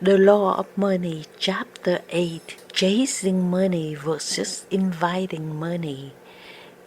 The Law of Money, Chapter 8, Chasing Money versus Inviting Money.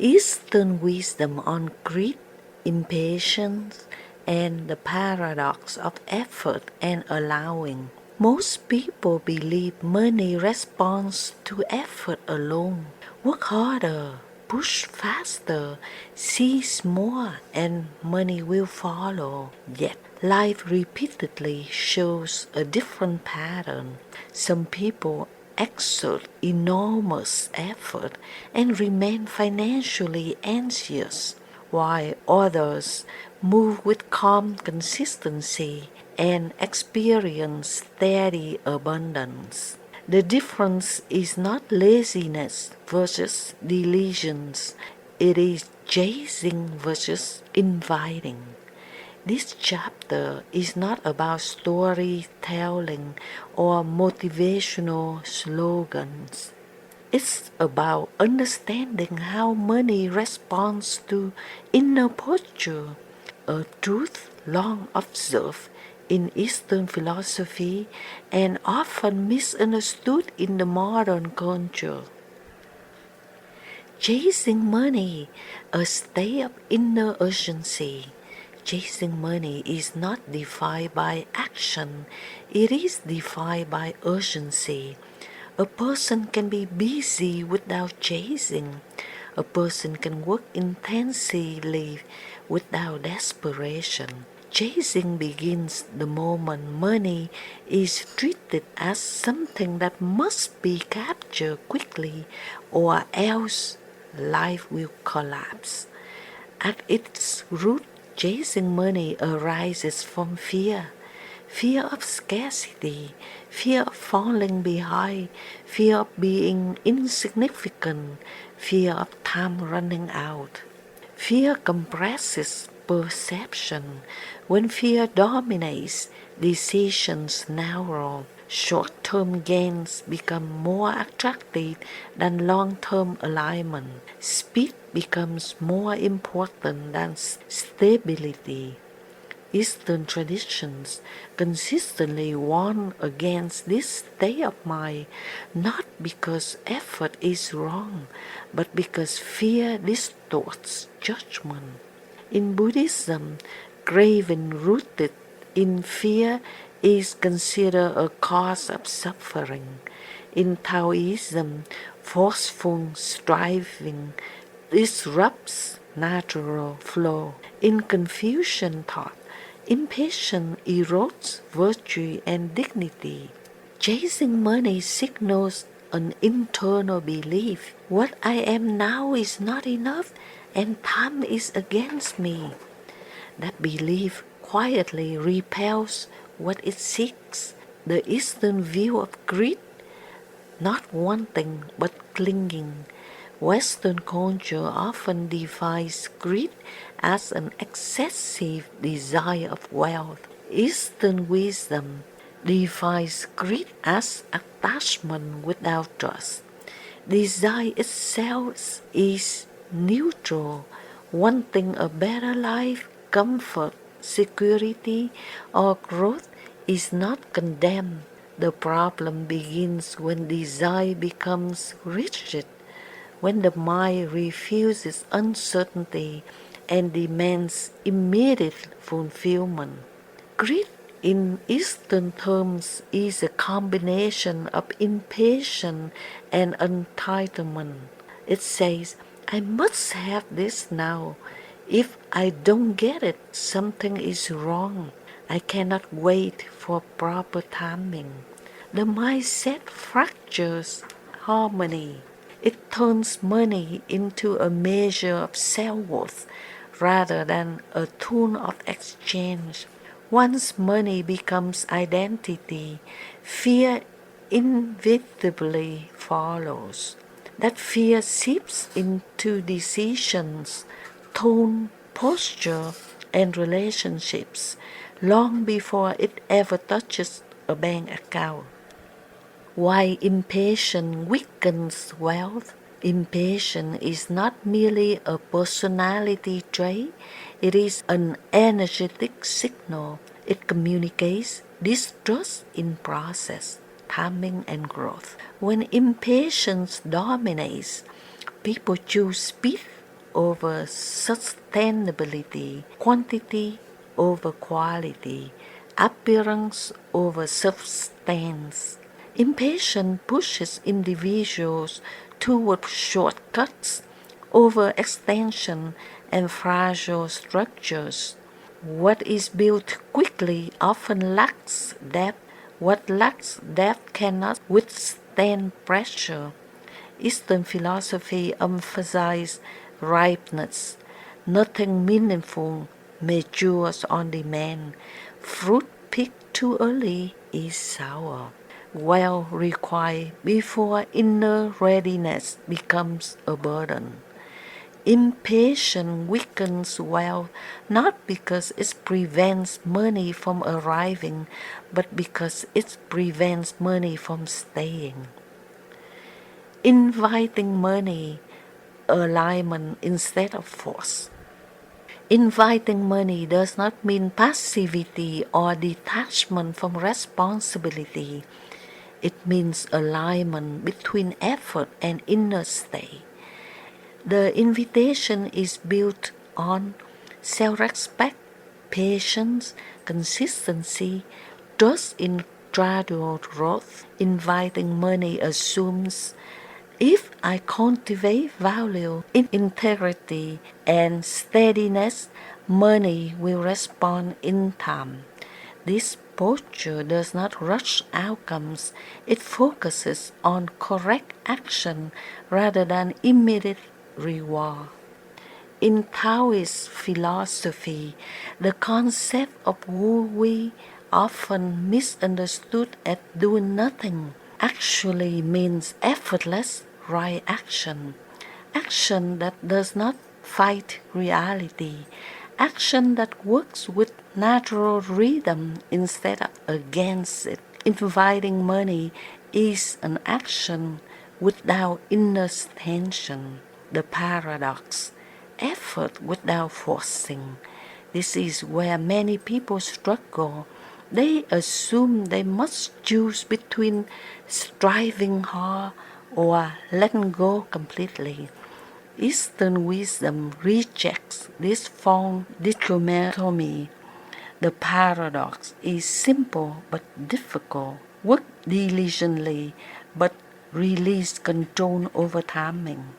Eastern Wisdom on Greed, Impatience, and the Paradox of Effort and Allowing. Most people believe money responds to effort alone. Work harder, push faster, seize more, and money will follow. Yet, life repeatedly shows a different pattern. Some people exert enormous effort and remain financially anxious, while others move with calm consistency and experience steady abundance. The difference is not laziness versus diligence, it is chasing versus inviting. This chapter is not about storytelling or motivational slogans. It's about understanding how money responds to inner posture, a truth long observed in Eastern philosophy and often misunderstood in the modern culture. Chasing money, a state of inner urgency. Chasing money is not defined by action, it is defined by urgency. A person can be busy without chasing. A person can work intensely without desperation. Chasing begins the moment money is treated as something that must be captured quickly or else life will collapse. At its root, chasing money arises from fear. Fear of scarcity, fear of falling behind, fear of being insignificant, fear of time running out. Fear compresses perception. When fear dominates, decisions narrow. Short-term gains become more attractive than long-term alignment. Speed becomes more important than stability. Eastern traditions consistently warn against this state of mind, not because effort is wrong, but because fear distorts judgment. In Buddhism, craving rooted in fear is considered a cause of suffering. In Taoism, forceful striving disrupts natural flow. In Confucian thought, impatience erodes virtue and dignity. Chasing money signals an internal belief. What I am now is not enough and time is against me. That belief quietly repels what it seeks. The Eastern view of greed, not wanting but clinging. Western culture often defines greed as an excessive desire of wealth. Eastern wisdom defines greed as attachment without trust. Desire itself is neutral, wanting a better life, comfort, security, or growth is not condemned. The problem begins when desire becomes rigid, when the mind refuses uncertainty and demands immediate fulfillment. Greed in Eastern terms is a combination of impatience and entitlement. It says, I must have this now. If I don't get it, something is wrong. I cannot wait for proper timing. The mindset fractures harmony. It turns money into a measure of self-worth rather than a tool of exchange. Once money becomes identity, fear inevitably follows. That fear seeps into decisions, tone, posture, and relationships long before it ever touches a bank account. Why impatience weakens wealth? Impatience is not merely a personality trait, it is an energetic signal. It communicates distrust in process, timing, and growth. When impatience dominates, people choose speed over sustainability, quantity over quality, appearance over substance. Impatience pushes individuals toward shortcuts, overextension, and fragile structures. What is built quickly often lacks depth. What lacks depth cannot withstand pressure. Eastern philosophy emphasizes ripeness. Nothing meaningful matures on demand. Fruit picked too early is sour. Well required before inner readiness becomes a burden. Impatience weakens wealth not because it prevents money from arriving, but because it prevents money from staying. Inviting money, alignment instead of force. Inviting money does not mean passivity or detachment from responsibility. It means alignment between effort and inner state. The invitation is built on self-respect, patience, consistency, trust in gradual growth. Inviting money assumes if I cultivate value, integrity, and steadiness, money will respond in time. This posture does not rush outcomes, it focuses on correct action rather than immediate reward. In Taoist philosophy, the concept of Wu Wei, often misunderstood as doing nothing, actually means effortless right action. Action that does not fight reality. Action that works with natural rhythm instead of against it. Inviting money is an action without inner tension. The paradox. Effort without forcing. This is where many people struggle. They assume they must choose between striving hard or letting go completely. Eastern wisdom rejects this form dichotomy. The paradox is simple but difficult. Work diligently but release control over timing.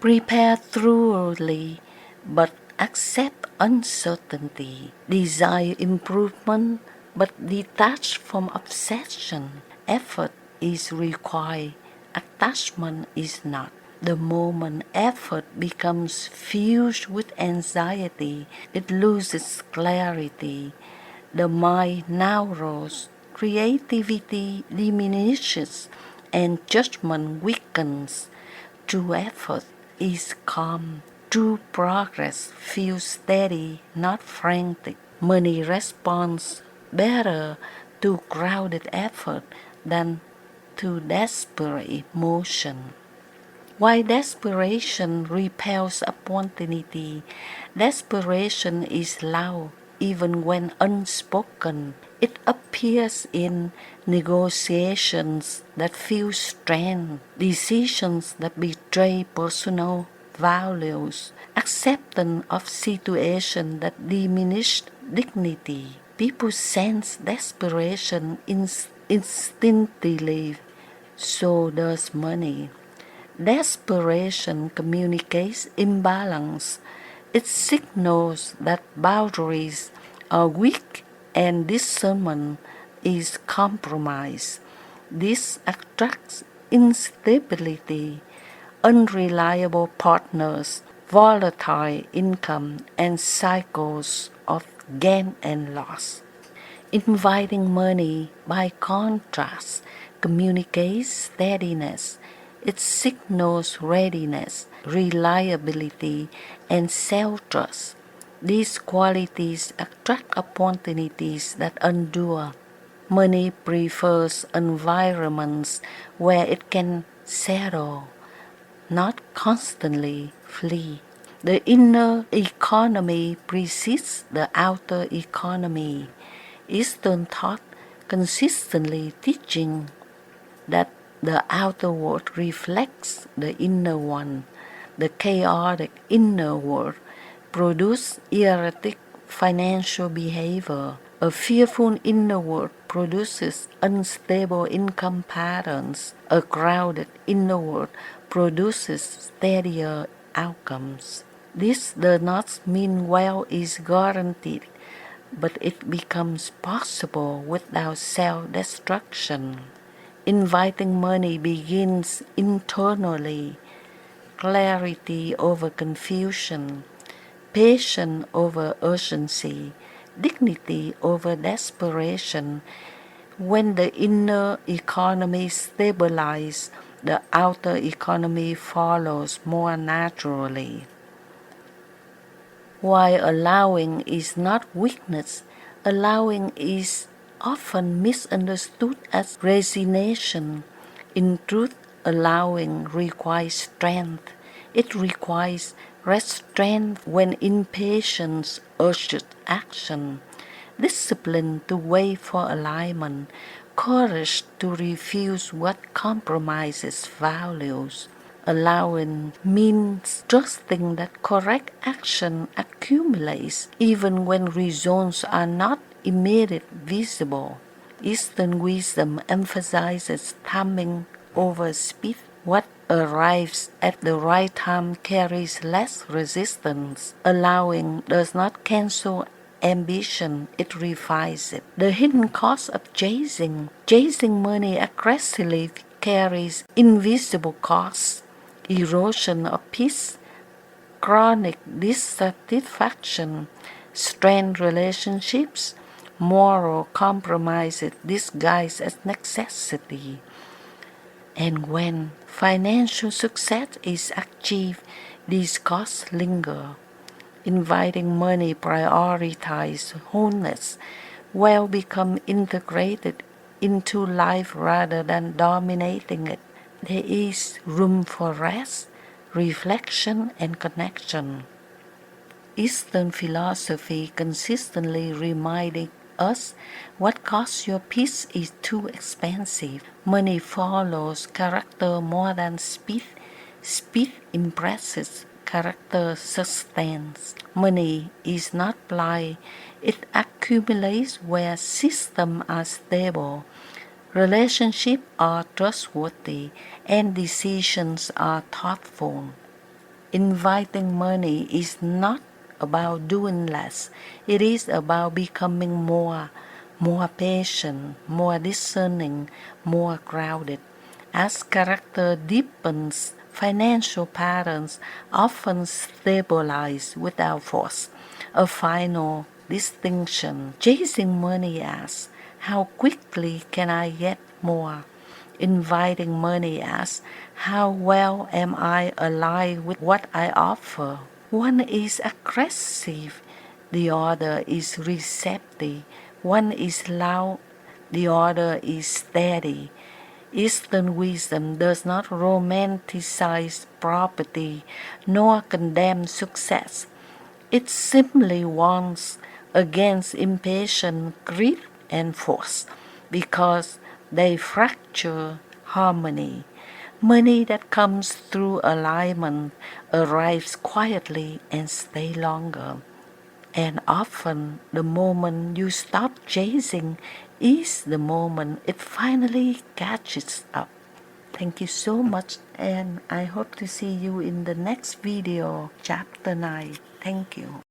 Prepare thoroughly but accept uncertainty. Desire improvement but detach from obsession. Effort is required, attachment is not. The moment effort becomes fused with anxiety, it loses clarity. The mind narrows, creativity diminishes, and judgment weakens. True effort is calm. True progress feels steady, not frantic. Money responds better to crowded effort than to desperate motion. Why desperation repels opportunity? Desperation is loud even when unspoken. It appears in negotiations that feel strained, decisions that betray personal values, acceptance of situations that diminish dignity. People sense desperation instinctively, so does money. Desperation communicates imbalance. It signals that boundaries are weak and discernment is compromised. This attracts instability, unreliable partners, volatile income, and cycles of gain and loss. Inviting money, by contrast, communicates steadiness. It signals readiness, reliability, and self-trust. These qualities attract opportunities that endure. Money prefers environments where it can settle, not constantly flee. The inner economy precedes the outer economy. Eastern thought consistently teaching that the outer world reflects the inner one. The chaotic inner world produces erratic financial behavior. A fearful inner world produces unstable income patterns. A crowded inner world produces steadier outcomes. This does not mean wealth is guaranteed, but it becomes possible without self-destruction. Inviting money begins internally. Clarity over confusion, patience over urgency, dignity over desperation. When the inner economy stabilizes, the outer economy follows more naturally. While allowing is not weakness, allowing is often misunderstood as resignation. In truth, allowing requires strength. It requires restraint when impatience urges action, discipline to wait for alignment, courage to refuse what compromises values. Allowing means trusting that correct action accumulates even when results are not immediately visible. Eastern wisdom emphasizes timing over speed. What arrives at the right time carries less resistance. Allowing does not cancel ambition, it refines it. The hidden cost of chasing money aggressively carries invisible costs, erosion of peace, chronic dissatisfaction, strained relationships, moral compromises disguised as necessity. And when financial success is achieved, these costs linger. Inviting money prioritizes wholeness, wealth become integrated into life rather than dominating it. There is room for rest, reflection, and connection. Eastern philosophy consistently reminding us what costs your peace is too expensive. Money follows character more than speed. Speed impresses, character sustains. Money is not blind, it accumulates where systems are stable, relationships are trustworthy, and decisions are thoughtful. Inviting money is not about doing less. It is about becoming more patient, more discerning, more grounded. As character deepens, financial patterns often stabilize without force. A final distinction. Chasing money asks, how quickly can I get more? Inviting money asks, how well am I aligned with what I offer? One is aggressive, the other is receptive. One is loud, the other is steady. Eastern wisdom does not romanticize property nor condemn success. It simply warns against impatient greed and force because they fracture harmony. Money that comes through alignment arrives quietly and stays longer. And often the moment you stop chasing is the moment it finally catches up. Thank you so much, and I hope to see you in the next video, chapter 9. Thank you.